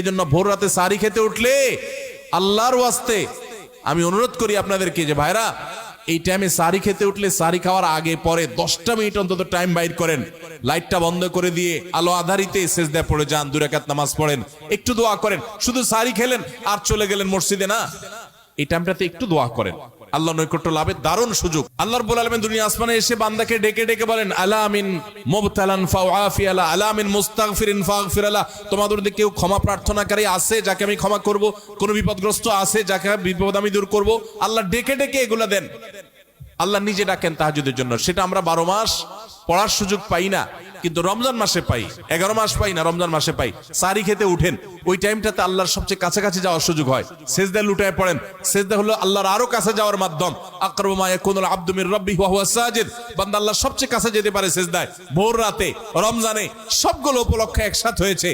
এই জন্য ভোর রাতে সারি খেতে উঠলে আল্লাহর ওয়াস্তে আমি অনুরোধ করি আপনাদেরকে যে ভাইরা, এই টাইমে সারি খেতে উঠলে সারি খাওয়ার আগে পরে 10টা মিনিট অন্তত টাইম বাইর করেন, লাইটটা বন্ধ করে দিয়ে আলো আধারিতে সেজদায় পড়ে যান, 2 রাকাত নামাজ পড়েন, একটু দোয়া করেন। শুধু সারি খেলেন আর চলে গেলেন মসজিদে না, এই টাইমটাতে একটু দোয়া করেন, আল্লাহ নৈকট্য লাভের দারুণ সুযোগ। আল্লাহ রাব্বুল আলামিন দুনিয়া আসমানে এসে বান্দাকে ডেকে ডেকে বলেন, আলা মিন মুবতালান ফাউআফি আলা, আলা মিন মুস্তাগফিরিন ফাগফির আলা। তোমাদের মধ্যে কেউ ক্ষমা প্রার্থনাকারী আছে যাকে আমি ক্ষমা করব? কোন বিপদগ্রস্ত আছে যাকে বিপদ আমি দূর করব? আল্লাহ ডেকে ডেকে এগুলা দেন। আল্লাহ নিজে ডাকেন তাহাজ্জুদের জন্য, সেটা আমরা 12 মাস পড়ার সুযোগ পাই না, কিন্তু রমজান মাসে পাই। 11 মাস পাই না, রমজান মাসে পাই। সারি খেতে উঠেন, ওই টাইমটাতে আল্লাহর সবচেয়ে কাছাকাছি যাওয়ার সুযোগ হয়। সেজদায় লুটায় পড়েন, সেজদা হলো আল্লাহর আরো কাছে যাওয়ার মাধ্যম। আকরাবু মা ইয়াকুনুল আবদু মির রাব্বিহি ওয়া হুয়া সাজিদ। বান্দা আল্লাহর সবচেয়ে কাছে যেতে পারে সেজদায়। ভোর রাতে, রমজানে, সবগুলো উপলক্ষে একসাথে হয়েছে।